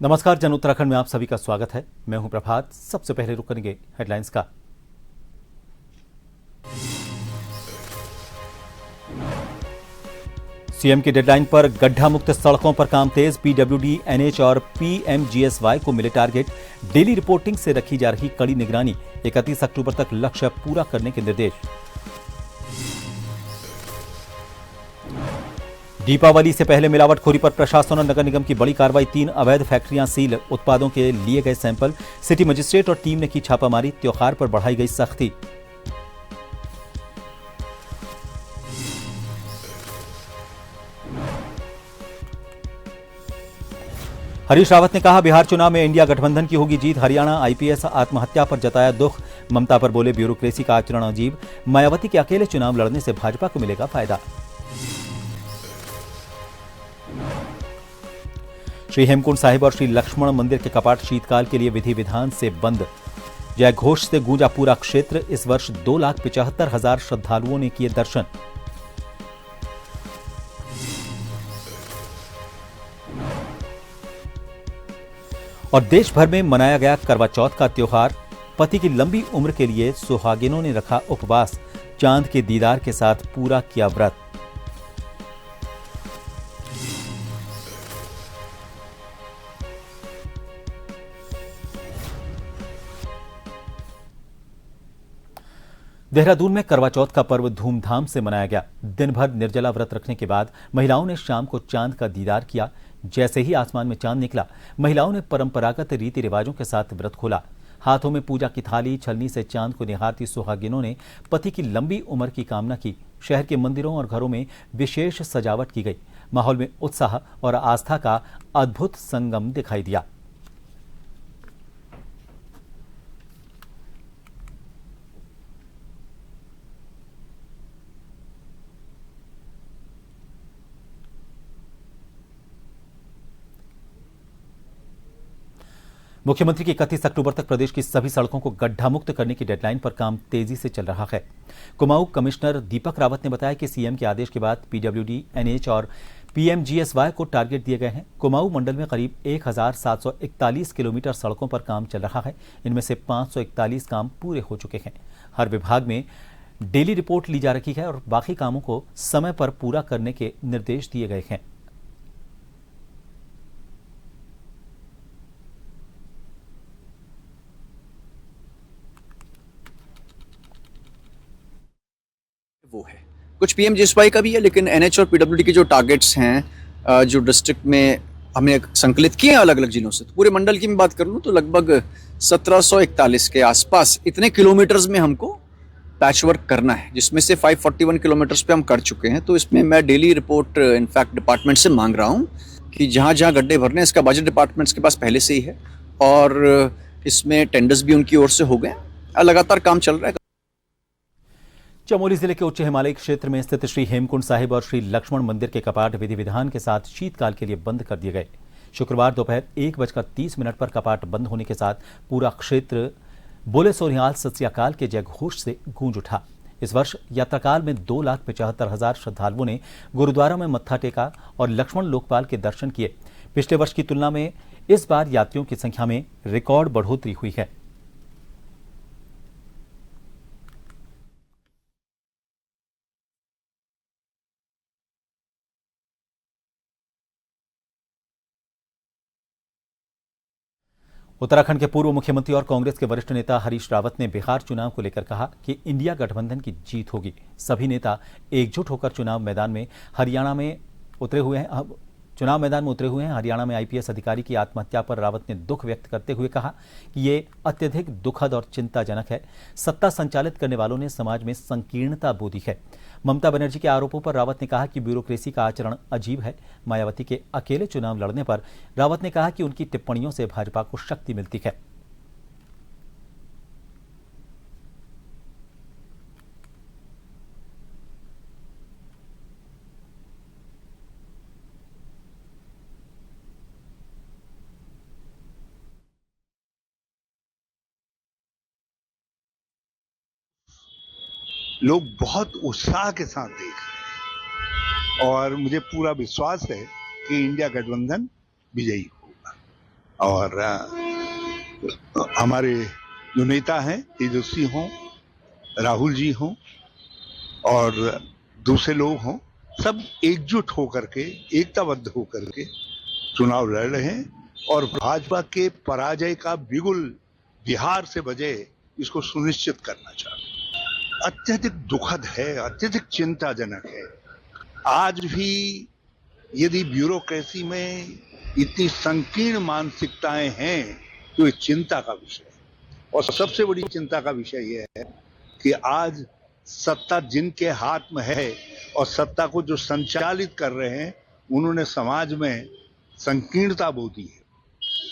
नमस्कार। जन उत्तराखंड में आप सभी का स्वागत है। मैं हूं प्रभात। सबसे पहले रुक करेंगे हेडलाइंस का। सीएम की डेडलाइन पर गड्ढा मुक्त सड़कों पर काम तेज। पीडब्ल्यूडी, एनएच और पीएमजीएसवाई को मिले टारगेट। डेली रिपोर्टिंग से रखी जा रही कड़ी निगरानी। 31 अक्टूबर तक लक्ष्य पूरा करने के निर्देश। दीपावली से पहले मिलावटखोरी पर प्रशासन और नगर निगम की बड़ी कार्रवाई। 3 अवैध फैक्ट्रियां सील। उत्पादों के लिए गए सैंपल। सिटी मजिस्ट्रेट और टीम ने की छापामारी। त्योहार पर बढ़ाई गई सख्ती। हरीश रावत ने कहा, बिहार चुनाव में इंडिया गठबंधन की होगी जीत। हरियाणा आईपीएस आत्महत्या पर जताया दुख। ममता पर बोले, ब्यूरोक्रेसी का आचरण अजीब। मायावती के अकेले चुनाव लड़ने से भाजपा को मिलेगा फायदा। श्री हेमकुंड साहिब और श्री लक्ष्मण मंदिर के कपाट शीतकाल के लिए विधि विधान से बंद। जय घोष से गूंजा पूरा क्षेत्र। इस वर्ष 2,75,000 श्रद्धालुओं ने किए दर्शन। और देश भर में मनाया गया करवा चौथ का त्योहार। पति की लंबी उम्र के लिए सुहागिनों ने रखा उपवास। चांद के दीदार के साथ पूरा किया व्रत। देहरादून में करवा चौथ का पर्व धूमधाम से मनाया गया। दिन भर निर्जला व्रत रखने के बाद महिलाओं ने शाम को चांद का दीदार किया। जैसे ही आसमान में चांद निकला, महिलाओं ने परंपरागत रीति रिवाजों के साथ व्रत खोला। हाथों में पूजा की थाली, छलनी से चांद को निहारती सुहागिनों ने पति की लंबी उम्र की कामना की। शहर के मंदिरों और घरों में विशेष सजावट की गई। माहौल में उत्साह और आस्था का अद्भुत संगम दिखाई दिया। मुख्यमंत्री की 31 अक्टूबर तक प्रदेश की सभी सड़कों को गड्ढा मुक्त करने की डेडलाइन पर काम तेजी से चल रहा है। कुमाऊं कमिश्नर दीपक रावत ने बताया कि सीएम के आदेश के बाद पीडब्ल्यूडी, एनएच और पीएमजीएसवाई को टारगेट दिए गए हैं। कुमाऊं मंडल में करीब 1,741 किलोमीटर सड़कों पर काम चल रहा है। इनमें से 541 काम पूरे हो चुके हैं। हर विभाग में डेली रिपोर्ट ली जा रही है और बाकी कामों को समय पर पूरा करने के निर्देश दिए गए हैं। वो है कुछ पीएमजीएसवाई का भी है, लेकिन एनएच और पीडब्ल्यूडी के जो टारगेट्स हैं जो डिस्ट्रिक्ट में हमने संकलित किए हैं अलग अलग जिलों से, तो पूरे मंडल की मैं बात कर लूँ तो लगभग 1741 के आसपास इतने किलोमीटर्स में हमको पैच वर्क करना है, जिसमें से 541 किलोमीटर्स पे हम कर चुके हैं। तो इसमें मैं डेली रिपोर्ट इनफैक्ट डिपार्टमेंट से मांग रहा हूँ कि जहाँ जहाँ गड्ढे भरने, इसका बजट डिपार्टमेंट्स के पास पहले से ही है और इसमें टेंडर्स भी उनकी ओर से हो गए। लगातार काम चल रहा है। चमोली जिले के उच्च हिमालयी क्षेत्र में स्थित श्री हेमकुंड साहिब और श्री लक्ष्मण मंदिर के कपाट विधि विधान के साथ शीतकाल के लिए बंद कर दिए गए। शुक्रवार दोपहर 1:30 पर कपाट बंद होने के साथ पूरा क्षेत्र बोले सोनिहाल सत श्री अकाल के जयघोष से गूंज उठा। इस वर्ष यात्राकाल में 2,75,000 श्रद्धालुओं ने गुरुद्वारा में मत्था टेका और लक्ष्मण लोकपाल के दर्शन किए। पिछले वर्ष की तुलना में इस बार यात्रियों की संख्या में रिकॉर्ड बढ़ोतरी हुई है। उत्तराखंड के पूर्व मुख्यमंत्री और कांग्रेस के वरिष्ठ नेता हरीश रावत ने बिहार चुनाव को लेकर कहा कि इंडिया गठबंधन की जीत होगी। सभी नेता एकजुट होकर चुनाव मैदान में उतरे हुए हैं। हरियाणा में आईपीएस अधिकारी की आत्महत्या पर रावत ने दुख व्यक्त करते हुए कहा कि ये अत्यधिक दुखद और चिंताजनक है। सत्ता संचालित करने वालों ने समाज में संकीर्णता बो दी है। ममता बनर्जी के आरोपों पर रावत ने कहा कि ब्यूरोक्रेसी का आचरण अजीब है। मायावती के अकेले चुनाव लड़ने पर रावत ने कहा कि उनकी टिप्पणियों से भाजपा को शक्ति मिलती है। लोग बहुत उत्साह के साथ देख रहे हैं और मुझे पूरा विश्वास है कि इंडिया गठबंधन विजयी होगा। और हमारे जो नेता हैं तेजस्वी हों, राहुल जी हों और दूसरे लोग हों, सब एकजुट होकर के, एकताबद्ध होकर के चुनाव लड़ रहे हैं और भाजपा के पराजय का बिगुल बिहार से बजे इसको सुनिश्चित करना चाहते हैं। अत्यधिक दुखद है, अत्यधिक चिंताजनक है। आज भी यदि ब्यूरोक्रेसी में इतनी संकीर्ण मानसिकताएं हैं तो ये चिंता का विषय है। और सबसे बड़ी चिंता का विषय यह है कि आज सत्ता जिनके हाथ में है और सत्ता को जो संचालित कर रहे हैं, उन्होंने समाज में संकीर्णता बो दी है।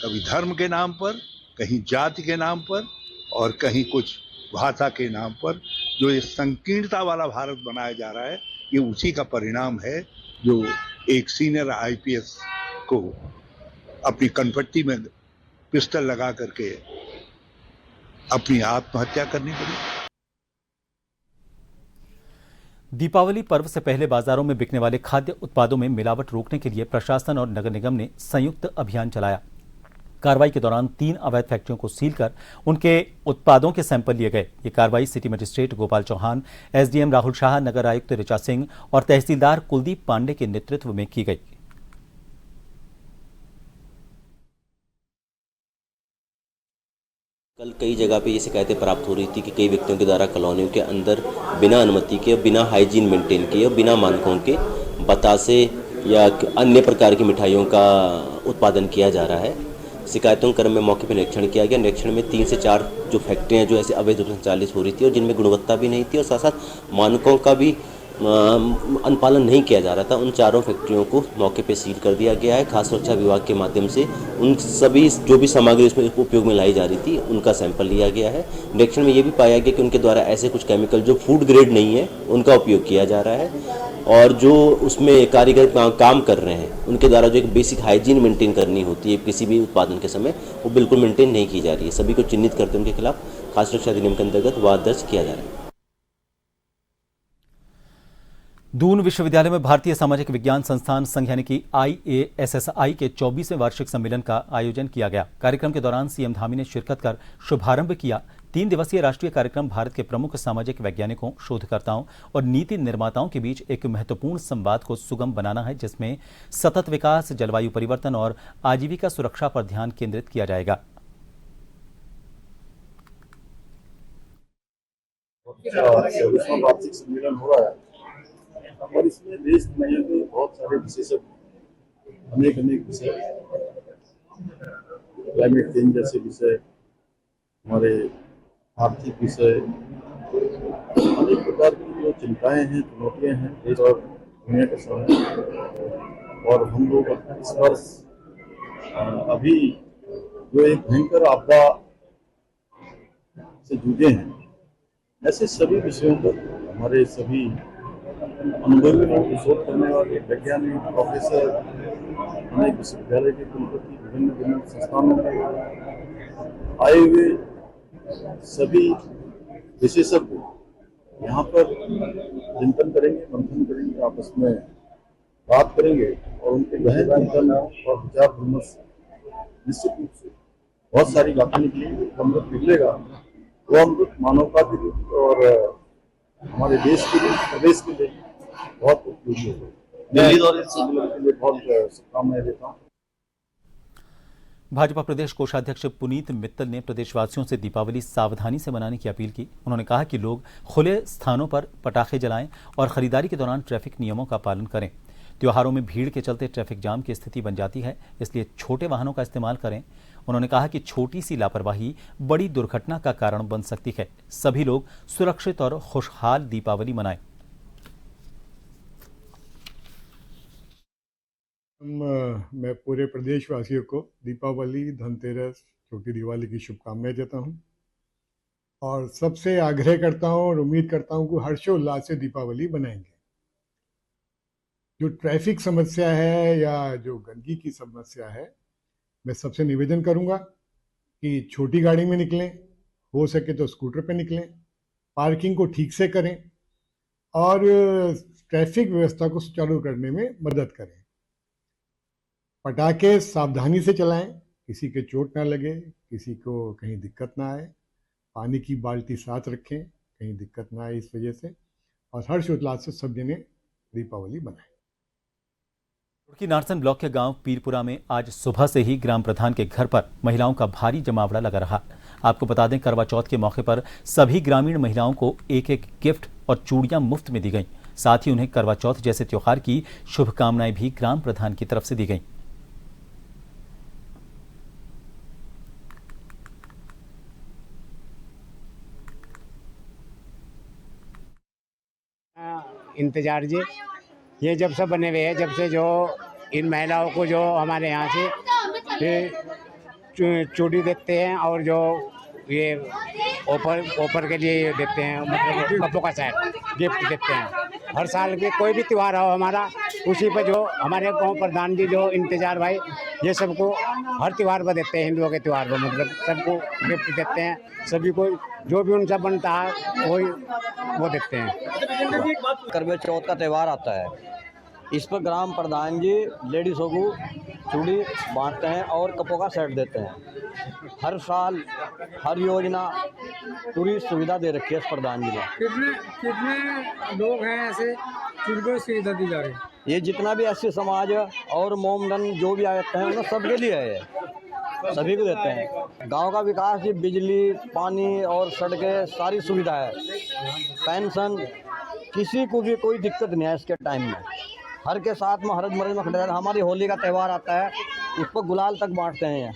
कभी धर्म के नाम पर, कहीं जाति के नाम पर और कहीं कुछ भाषा के नाम पर जो ये संकीर्णता वाला भारत बनाया जा रहा है, ये उसी का परिणाम है जो एक सीनियर आईपीएस को अपनी कनपट्टी में पिस्टल लगा करके अपनी आत्महत्या करनी पड़ी। दीपावली पर्व से पहले बाजारों में बिकने वाले खाद्य उत्पादों में मिलावट रोकने के लिए प्रशासन और नगर निगम ने संयुक्त अभियान चलाया। कार्रवाई के दौरान 3 अवैध फैक्ट्रियों को सील कर उनके उत्पादों के सैंपल लिए गए। ये कार्रवाई city magistrate Gopal Chauhan, SDM Rahul Shah, नगर आयुक्त ऋचा सिंह और तहसीलदार कुलदीप पांडे के नेतृत्व में की गई। कल कई जगह पे ये शिकायतें प्राप्त हो रही थी कि कई व्यक्तियों के द्वारा कॉलोनियों के अंदर बिना अनुमति के, बिना हाइजीन मेंटेन किए और बिना मानकों के बतासे या अन्य प्रकार की मिठाइयों का उत्पादन किया जा रहा है। शिकायतों के क्रम में मौके पर निरीक्षण किया गया। निरीक्षण में 3 से 4 जो फैक्ट्रियाँ जो ऐसे अवैध रूप से संचालित हो रही थी और जिनमें गुणवत्ता भी नहीं थी और साथ साथ मानकों का भी अनुपालन नहीं किया जा रहा था, उन चारों फैक्ट्रियों को मौके पे सील कर दिया गया है। खाद्य सुरक्षा विभाग के माध्यम से उन सभी जो भी सामग्री उसमें उपयोग में लाई जा रही थी उनका सैंपल लिया गया है। निरीक्षण में ये भी पाया गया कि उनके द्वारा ऐसे कुछ केमिकल जो फूड ग्रेड नहीं है उनका उपयोग किया जा रहा है और जो उसमें कारीगर काम कर रहे हैं उनके द्वारा जो एक बेसिक हाइजीन मेंटेन करनी होती है किसी भी उत्पादन के समय, वो बिल्कुल मेंटेन नहीं की जा रही है। सभी को चिन्हित करते उनके खिलाफ खाद्य सुरक्षा अधिनियम के अंतर्गत वाद दर्ज किया जा रहा है। दून विश्वविद्यालय में भारतीय सामाजिक विज्ञान संस्थान संघ यानी कि IASSI के 24वें वार्षिक सम्मेलन का आयोजन किया गया। कार्यक्रम के दौरान सीएम धामी ने शिरकत कर शुभारंभ किया। 3 दिवसीय राष्ट्रीय कार्यक्रम भारत के प्रमुख सामाजिक वैज्ञानिकों, शोधकर्ताओं और नीति निर्माताओं के बीच एक महत्वपूर्ण संवाद को सुगम बनाना है, जिसमें सतत विकास, जलवायु परिवर्तन और आजीविका सुरक्षा पर ध्यान केंद्रित किया जाएगा। वार्षिक सम्मेलन हो रहा है और इसमें देश दुनिया के बहुत सारे विशेषज्ञ अनेक विषय, क्लाइमेट चेंज जैसे विषय, हमारे आर्थिक विषय, अनेक प्रकार की जो चिंताएं हैं, चुनौतियां हैं देश और दुनिया के सामने, और हम लोग इस वर्ष अभी जो एक भयंकर आपदा से जूझे हैं, ऐसे सभी विषयों पर हमारे सभी अनुभवी लोग, शोध करने वाले वैज्ञानिक, प्रोफेसर, अनेक विश्वविद्यालय के कुलपति, विभिन्न संस्थानों में आए हुए सभी विशेषज्ञ यहाँ पर चिंतन करेंगे, मंथन करेंगे, आपस में बात करेंगे और उनके गहन चिंतन और विचार विमर्श निश्चित रूप से बहुत सारी बातें निकलेंगी। अमृत निकलेगा, वो अमृत मानवता के लिए और हमारे देश के लिए, प्रदेश के लिए बहुत उपयोगी होगा। दिल्ली दौरे के लिए बहुत शुभकामनाएं देता हूँ। भाजपा प्रदेश कोषाध्यक्ष पुनीत मित्तल ने प्रदेशवासियों से दीपावली सावधानी से मनाने की अपील की। उन्होंने कहा कि लोग खुले स्थानों पर पटाखे जलाएं और खरीदारी के दौरान ट्रैफिक नियमों का पालन करें। त्योहारों में भीड़ के चलते ट्रैफिक जाम की स्थिति बन जाती है, इसलिए छोटे वाहनों का इस्तेमाल करें। उन्होंने कहा कि छोटी सी लापरवाही बड़ी दुर्घटना का कारण बन सकती है। सभी लोग सुरक्षित और खुशहाल दीपावली मनाएं। मैं पूरे प्रदेशवासियों को दीपावली, धनतेरस, छोटी दिवाली की शुभकामनाएं देता हूं और सबसे आग्रह करता हूं और उम्मीद करता हूं कि हर्षोल्लास से दीपावली मनाएंगे। जो ट्रैफिक समस्या है या जो गंदगी की समस्या है, मैं सबसे निवेदन करूंगा कि छोटी गाड़ी में निकलें, हो सके तो स्कूटर पे निकलें, पार्किंग को ठीक से करें और ट्रैफिक व्यवस्था को सुचारू करने में मदद करें। पटाखे सावधानी से चलाएं, किसी के चोट ना लगे, किसी को कहीं दिक्कत ना आए, पानी की बाल्टी साथ रखें, कहीं दिक्कत ना आए इस वजह से, और हर्षोल्लास से सब जने दीपावली मनाएं। रुड़की नारसन ब्लॉक के गांव पीरपुरा में आज सुबह से ही ग्राम प्रधान के घर पर महिलाओं का भारी जमावड़ा लगा रहा। आपको बता दें, करवा चौथ के मौके पर सभी ग्रामीण महिलाओं को एक एक गिफ्ट और चूड़ियां मुफ्त में दी गईं। साथ ही उन्हें करवा चौथ जैसे त्योहार की शुभकामनाएं भी ग्राम प्रधान की तरफ से दी गईं। इंतजार जी, ये जब से बने हुए हैं, जब से जो इन महिलाओं को जो हमारे यहाँ से चूड़ी देते हैं और जो ये ऑफर के लिए ये देते हैं, मतलब कपड़ों का सेट गिफ्ट देते हैं। हर साल के कोई भी त्यौहार हो हमारा, उसी पर जो हमारे गांव प्रधान जी जो इंतजार भाई ये सबको हर त्यौहार पर देते हैं, हिंदुओं के त्यौहार पर मतलब सबको गिफ्ट देते हैं। सभी को जो भी उनसे बनता है वही वो देते हैं। करवा चौथ का त्यौहार आता है, इस पर ग्राम प्रधान जी लेडीज़ों को चूड़ी बांटते हैं और कपड़ों का सेट देते हैं। हर साल हर योजना पूरी सुविधा दे रखी है इस प्रधान जी ने। कितने लोग हैं ऐसे जिनको सुविधा दी जा रही है? ये जितना भी ऐसे समाज और मोमडन जो भी आते हैं उन्हें सबके लिए है, सभी को देते हैं। गांव का विकास, ये बिजली, पानी और सड़कें सारी सुविधा है, पेंशन, किसी को भी कोई दिक्कत नहीं है इसके टाइम में। हर के साथ में हरज मरज में खड़े रहते हैं। हमारी होली का त्यौहार आता है, उस पर गुलाल तक बांटते हैं।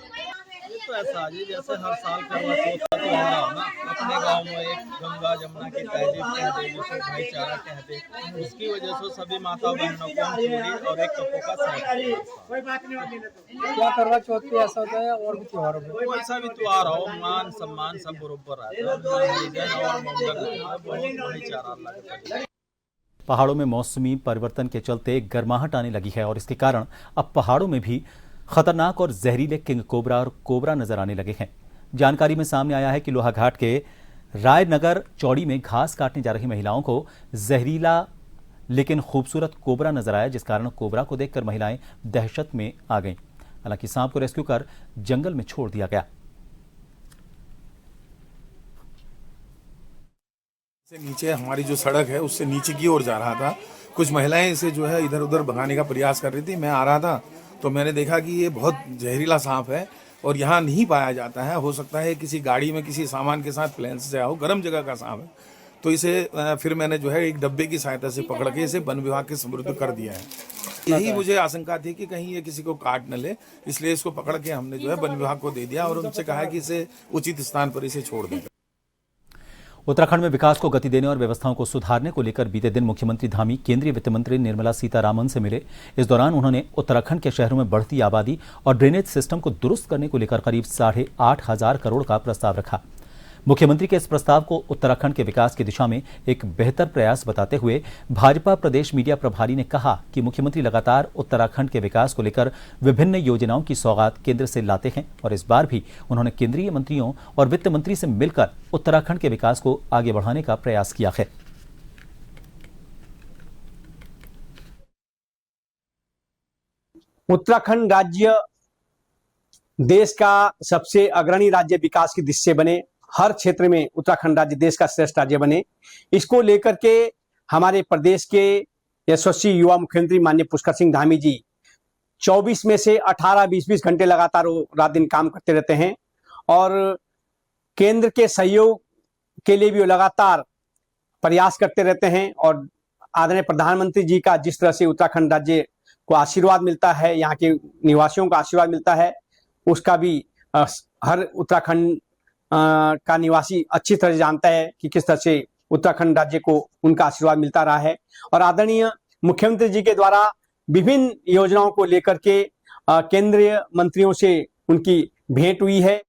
ये तो ऐसा जी जैसे हर साल करवा चौथ का त्यौहार हो ना, अपने गांव में एक गंगा जमुना की तहजीब कह दे, जिसे भाईचारा कह दे, उसकी वजह से सभी माता बहनों को हम चूड़ी और एक कपड़ों का सेट। क्या करवा चौथ पे ऐसा होता है और भी त्योहारों पे? कोई सा भी त्यौहार हो, मान सम्मान सब बराबर रहता है। हरिजन और मोमडन बहुत भाईचारा लगता है। पहाड़ों में मौसमी परिवर्तन के चलते गर्माहट आने लगी है और इसके कारण अब पहाड़ों में भी खतरनाक और जहरीले किंग कोबरा और कोबरा नजर आने लगे हैं। जानकारी में सामने आया है कि लोहाघाट के रायनगर चौड़ी में घास काटने जा रही महिलाओं को जहरीला लेकिन खूबसूरत कोबरा नजर आया, जिस कारण कोबरा को देखकर महिलाएं दहशत में आ गईं। हालांकि सांप को रेस्क्यू कर जंगल में छोड़ दिया गया। नीचे हमारी जो सड़क है उससे नीचे की ओर जा रहा था। कुछ महिलाएं इसे जो है इधर उधर भगाने का प्रयास कर रही थी। मैं आ रहा था तो मैंने देखा कि ये बहुत जहरीला सांप है और यहाँ नहीं पाया जाता है। हो सकता है किसी गाड़ी में किसी सामान के साथ प्लेन से आया हो, गर्म जगह का सांप है। तो इसे फिर मैंने जो है एक डब्बे की सहायता से पकड़ के इसे वन विभाग के सुपुर्द कर दिया है। यही मुझे आशंका थी कि कहीं ये किसी को काट न ले, इसलिए इसको पकड़ के हमने जो है वन विभाग को दे दिया और उनसे कहा कि इसे उचित स्थान पर इसे छोड़ दें। उत्तराखंड में विकास को गति देने और व्यवस्थाओं को सुधारने को लेकर बीते दिन मुख्यमंत्री धामी केंद्रीय वित्त मंत्री निर्मला सीतारामन से मिले। इस दौरान उन्होंने उत्तराखंड के शहरों में बढ़ती आबादी और ड्रेनेज सिस्टम को दुरुस्त करने को लेकर करीब 8,500 करोड़ का प्रस्ताव रखा। मुख्यमंत्री के इस प्रस्ताव को उत्तराखंड के विकास की दिशा में एक बेहतर प्रयास बताते हुए भाजपा प्रदेश मीडिया प्रभारी ने कहा कि मुख्यमंत्री लगातार उत्तराखंड के विकास को लेकर विभिन्न योजनाओं की सौगात केंद्र से लाते हैं और इस बार भी उन्होंने केंद्रीय मंत्रियों और वित्त मंत्री से मिलकर उत्तराखंड के विकास को आगे बढ़ाने का प्रयास किया है। उत्तराखंड राज्य देश का सबसे अग्रणी राज्य विकास की दिशा से बने, हर क्षेत्र में उत्तराखंड राज्य देश का श्रेष्ठ राज्य बने, इसको लेकर के हमारे प्रदेश के यशस्वी युवा मुख्यमंत्री माननीय पुष्कर सिंह धामी जी 24 में से 18-20 घंटे लगातार रात दिन काम करते रहते हैं और केंद्र के सहयोग के लिए भी वो लगातार प्रयास करते रहते हैं। और आदरणीय प्रधानमंत्री जी का जिस तरह से उत्तराखंड राज्य को आशीर्वाद मिलता है, यहाँ के निवासियों को आशीर्वाद मिलता है, उसका भी हर उत्तराखंड का निवासी अच्छी तरह जानता है कि किस तरह से उत्तराखंड राज्य को उनका आशीर्वाद मिलता रहा है। और आदरणीय मुख्यमंत्री जी के द्वारा विभिन्न योजनाओं को लेकर के केंद्रीय मंत्रियों से उनकी भेंट हुई है।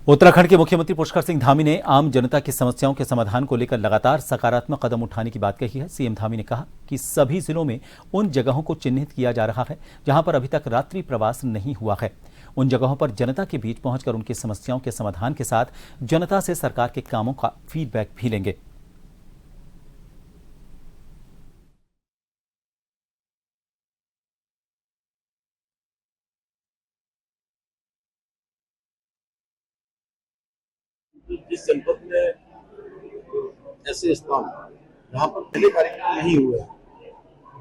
उत्तराखंड के मुख्यमंत्री पुष्कर सिंह धामी ने आम जनता की समस्याओं के समाधान को लेकर लगातार सकारात्मक कदम उठाने की बात कही है। सीएम धामी ने कहा कि सभी जिलों में उन जगहों को चिन्हित किया जा रहा है जहां पर अभी तक रात्रि प्रवास नहीं हुआ है। उन जगहों पर जनता के बीच पहुंचकर उनकी समस्याओं के समाधान के साथ जनता से सरकार के कामों का फीडबैक भी लेंगे। जिस जनपद में ऐसे स्थान जहाँ पर पहले कार्यक्रम नहीं हुए,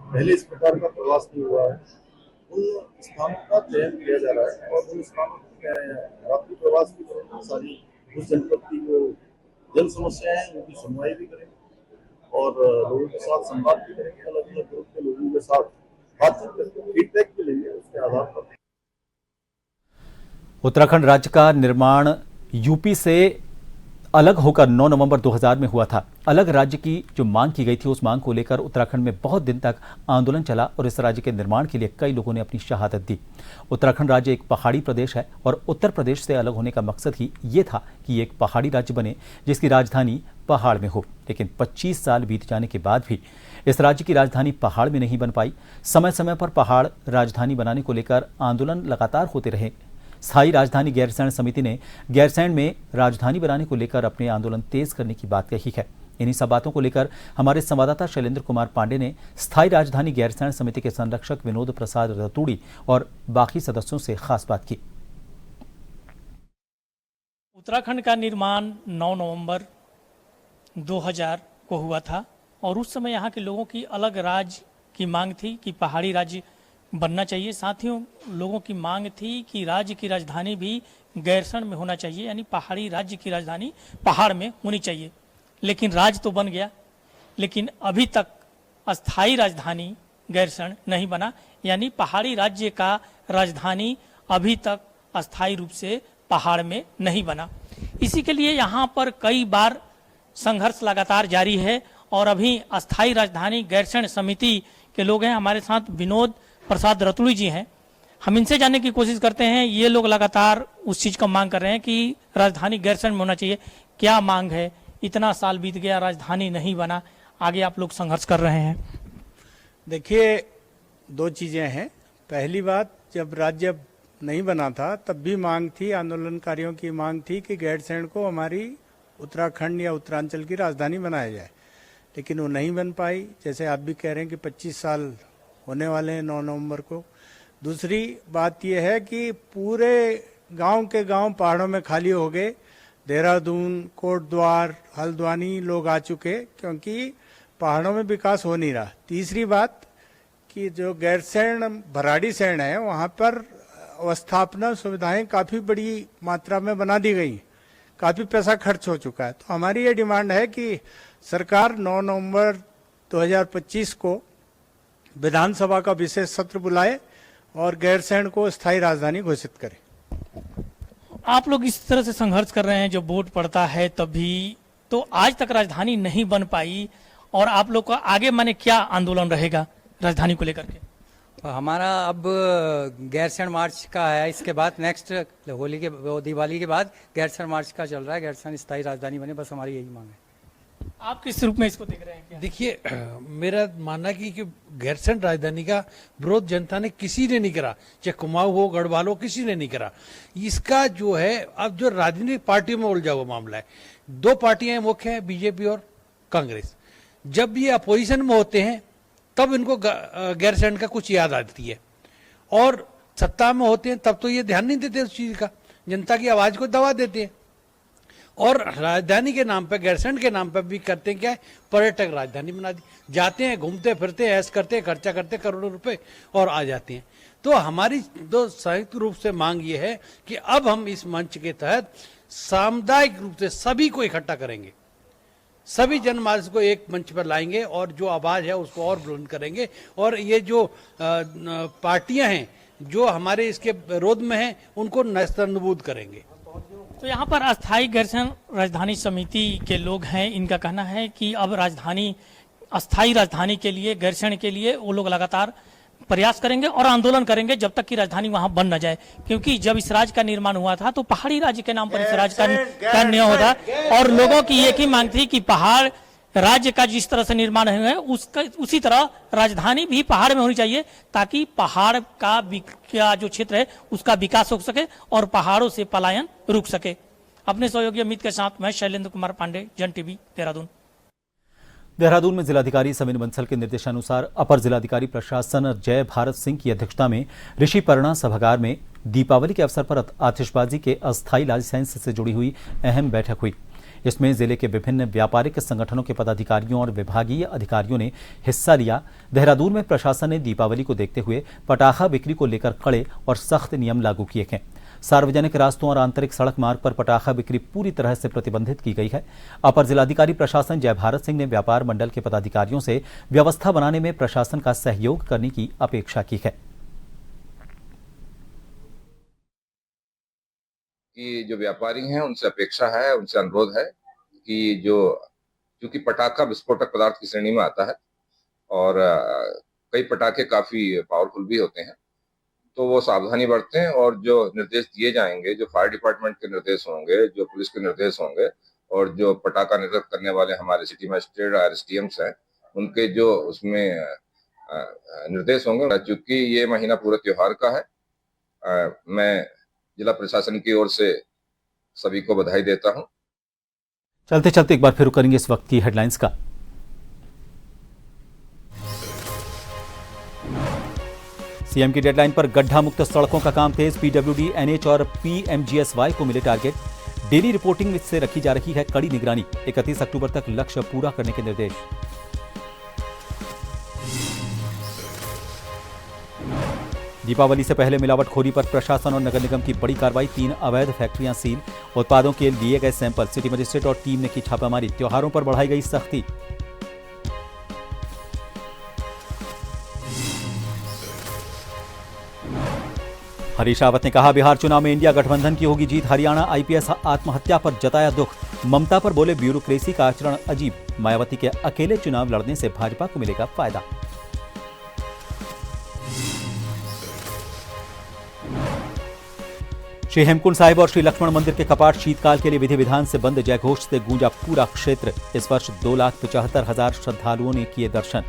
पहले इस प्रकार का प्रवास नहीं हुआ है, उन स्थानों का चयन किया जा रहा है और उन स्थानों को रात्रि प्रवास की तरह सारी उस जनपद की जो जन समस्याएं हैं उनकी सुनवाई भी करेंगे और लोगों के साथ संवाद भी करेंगे, अलग अलग ग्रुप के लोगों के साथ बातचीत करके फीडबैक भी लेंगे, उसके आधार पर। उत्तराखंड राज्य का निर्माण यूपी से अलग होकर 9 नवंबर 2000 में हुआ था। अलग राज्य की जो मांग की गई थी, उस मांग को लेकर उत्तराखंड में बहुत दिन तक आंदोलन चला और इस राज्य के निर्माण के लिए कई लोगों ने अपनी शहादत दी। उत्तराखंड राज्य एक पहाड़ी प्रदेश है और उत्तर प्रदेश से अलग होने का मकसद ही ये था कि एक पहाड़ी राज्य बने जिसकी राजधानी पहाड़ में हो। लेकिन 25 साल बीत जाने के बाद भी इस राज्य की राजधानी पहाड़ में नहीं बन पाई। समय समय पर पहाड़ राजधानी बनाने को लेकर आंदोलन लगातार होते रहे। स्थायी राजधानी गैरसैंण समिति ने गैरसैंण में राजधानी बनाने को लेकर अपने आंदोलन तेज करने की बात कही है। इन्हीं सब बातों को लेकर हमारे संवाददाता शैलेंद्र कुमार पांडे ने स्थायी राजधानी गैरसैंण समिति के संरक्षक विनोद प्रसाद रतूड़ी और बाकी सदस्यों से खास बात की। उत्तराखंड का निर्माण 9 नवंबर 2000 को हुआ था और उस समय यहाँ के लोगों की अलग राज्य की मांग थी कि पहाड़ी राज्य बनना चाहिए। साथियों, लोगों की मांग थी कि राज्य की राजधानी भी गैरसैंण में होना चाहिए, यानी पहाड़ी राज्य की राजधानी पहाड़ में होनी चाहिए। लेकिन राज्य तो बन गया, लेकिन अभी तक अस्थायी राजधानी गैरसैंण नहीं बना, यानी पहाड़ी राज्य का राजधानी अभी तक अस्थायी रूप से पहाड़ में नहीं बना। इसी के लिए यहाँ पर कई बार संघर्ष लगातार जारी है और अभी अस्थायी राजधानी गैरसैंण समिति के लोग हैं। हमारे साथ विनोद प्रसाद रतूड़ी जी हैं। हम इनसे जानने की कोशिश करते हैं। ये लोग लगातार उस चीज़ का मांग कर रहे हैं कि राजधानी गैरसैंण में होना चाहिए। क्या मांग है? इतना साल बीत गया, राजधानी नहीं बना, आगे आप लोग संघर्ष कर रहे हैं। देखिए, दो चीज़ें हैं। पहली बात, जब राज्य नहीं बना था तब भी मांग थी, आंदोलनकारियों की मांग थी कि गैरसैंण को हमारी उत्तराखंड या उत्तरांचल की राजधानी बनाया जाए, लेकिन वो नहीं बन पाई। जैसे आप भी कह रहे हैं कि 25 साल होने वाले हैं 9 नवंबर को। दूसरी बात यह है कि पूरे गांव के गांव पहाड़ों में खाली हो गए। देहरादून, कोटद्वार, हल्द्वानी लोग आ चुके क्योंकि पहाड़ों में विकास हो नहीं रहा। तीसरी बात कि जो गैरसैंण भराड़ी सैंण है, वहाँ पर अवस्थापना सुविधाएं काफ़ी बड़ी मात्रा में बना दी गई, काफ़ी पैसा खर्च हो चुका है। तो हमारी ये डिमांड है कि सरकार 9 नवंबर 2025 को विधानसभा का विशेष सत्र बुलाए और गैरसैंण को स्थायी राजधानी घोषित करे। आप लोग इस तरह से संघर्ष कर रहे हैं, जब वोट पड़ता है तभी, तो आज तक राजधानी नहीं बन पाई और आप लोग का आगे माने क्या आंदोलन रहेगा राजधानी को लेकर के? हमारा अब गैरसैंण मार्च का है, इसके बाद नेक्स्ट होली के दिवाली के बाद गैरसैंण मार्च का चल रहा है। गैरसैंण स्थायी राजधानी बने, बस हमारी यही मांग है। आप किस रूप में इसको देख रहे हैं? देखिए, मेरा मानना है कि गैरसैंण राजधानी का विरोध जनता ने किसी ने नहीं करा, चाहे कुमाऊं हो, गढ़वाल हो, किसी ने नहीं करा। इसका जो है अब जो राजनीतिक पार्टियों में उलझा हुआ मामला है। 2 पार्टियां मुख्य हैं, बीजेपी और कांग्रेस। जब ये अपोजिशन में होते हैं तब इनको गैरसैंण का कुछ याद आती है और सत्ता में होते हैं तब तो ये ध्यान नहीं देते उस चीज का, जनता की आवाज को दबा देते हैं। और राजधानी के नाम पे, गैरसैंण के नाम पे भी करते हैं क्या है, पर्यटक राजधानी बना दी। जाते हैं, घूमते फिरते, ऐश करते, खर्चा करते करोड़ों रुपए और आ जाते हैं। तो हमारी दो संयुक्त रूप से मांग ये है कि अब हम इस मंच के तहत सामुदायिक रूप से सभी को इकट्ठा करेंगे, सभी जनमानस को एक मंच पर लाएंगे और जो आवाज है उसको और बुलंद करेंगे। और ये जो पार्टियां हैं जो हमारे इसके विरोध में हैं उनको नस्तनबूद करेंगे। तो यहाँ पर अस्थायी गैरसैंण राजधानी समिति के लोग हैं। इनका कहना है कि अब राजधानी, अस्थायी राजधानी के लिए, गैरसैंण के लिए वो लोग लगातार प्रयास करेंगे और आंदोलन करेंगे जब तक कि राजधानी वहां बन न जाए। क्योंकि जब इस राज्य का निर्माण हुआ था तो पहाड़ी राज्य के नाम पर इस राज्य का निर्णय होता और लोगों की एक ही मांग थी कि पहाड़ राज्य का जिस तरह से निर्माण हुआ है उसका उसी तरह राजधानी भी पहाड़ में होनी चाहिए, ताकि पहाड़ का जो क्षेत्र है उसका विकास हो सके और पहाड़ों से पलायन रुक सके। अपने सहयोगी अमित के साथ मैं शैलेंद्र कुमार पांडे, जन टीवी, देहरादून। देहरादून में जिलाधिकारी सविन बंसल के निर्देशानुसार अपर जिलाधिकारी प्रशासन जय भारत सिंह की अध्यक्षता में ऋषि पर्णा सभागार में दीपावली के अवसर पर आतिशबाजी के अस्थायी लाइसेंस से जुड़ी हुई अहम बैठक हुई। इसमें जिले के विभिन्न व्यापारिक संगठनों के पदाधिकारियों और विभागीय अधिकारियों ने हिस्सा लिया। देहरादून में प्रशासन ने दीपावली को देखते हुए पटाखा बिक्री को लेकर कड़े और सख्त नियम लागू किए हैं। सार्वजनिक रास्तों और आंतरिक सड़क मार्ग पर पटाखा बिक्री पूरी तरह से प्रतिबंधित की गई है। अपर जिलाधिकारी प्रशासन जय भारत सिंह ने व्यापार मंडल के पदाधिकारियों से व्यवस्था बनाने में प्रशासन का सहयोग करने की अपेक्षा की है। कि जो व्यापारी हैं उनसे अपेक्षा है, उनसे अनुरोध है कि क्योंकि पटाखा विस्फोटक पदार्थ की श्रेणी में आता है और कई पटाखे काफी पावरफुल भी होते हैं, तो वो सावधानी बरतें और जो निर्देश दिए जाएंगे, जो फायर डिपार्टमेंट के निर्देश होंगे, जो पुलिस के निर्देश होंगे और जो पटाखा निर्गत करने वाले हमारे सिटी मजिस्ट्रेट RSTMs हैं, उनके जो उसमें निर्देश होंगे। चूंकि ये महीना पूरा त्योहार का है, मैं जिला प्रशासन की ओर से सभी को बधाई देता हूं। चलते चलते एक बार फिर करेंगे इस वक्त की हेडलाइंस का। सीएम की डेडलाइन पर गड्ढा मुक्त सड़कों का काम तेज। PWD, NH और PMGSY को मिले टारगेट। डेली रिपोर्टिंग से रखी जा रही है कड़ी निगरानी। 31 अक्टूबर तक लक्ष्य पूरा करने के निर्देश। दीपावली से पहले मिलावटखोरी पर प्रशासन और नगर निगम की बड़ी कार्रवाई। 3 अवैध फैक्ट्रियां सील। उत्पादों के लिए गए सैंपल। सिटी मजिस्ट्रेट और टीम ने की छापामारी। त्योहारों पर बढ़ाई गई सख्ती। हरीश रावत ने कहा, बिहार चुनाव में इंडिया गठबंधन की होगी जीत। हरियाणा IPS आत्महत्या पर जताया दुख। ममता पर बोले, ब्यूरोक्रेसी का आचरण अजीब। मायावती के अकेले चुनाव लड़ने से भाजपा को मिलेगा फायदा। श्री हेमकुंड साहिब और श्री लक्ष्मण मंदिर के कपाट शीतकाल के लिए विधि विधान से बंद। जयघोष से गूंजा पूरा क्षेत्र। इस वर्ष 2,75,000 श्रद्धालुओं ने किए दर्शन।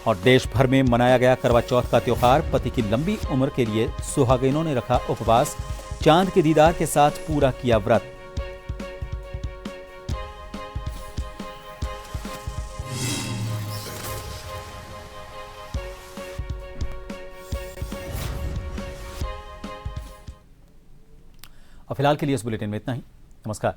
और देश भर में मनाया गया करवा चौथ का त्योहार। पति की लंबी उम्र के लिए सुहागिनों ने रखा उपवास। चांद के दीदार के साथ पूरा किया व्रत। फिलहाल के लिए इस बुलेटिन में इतना ही। नमस्कार।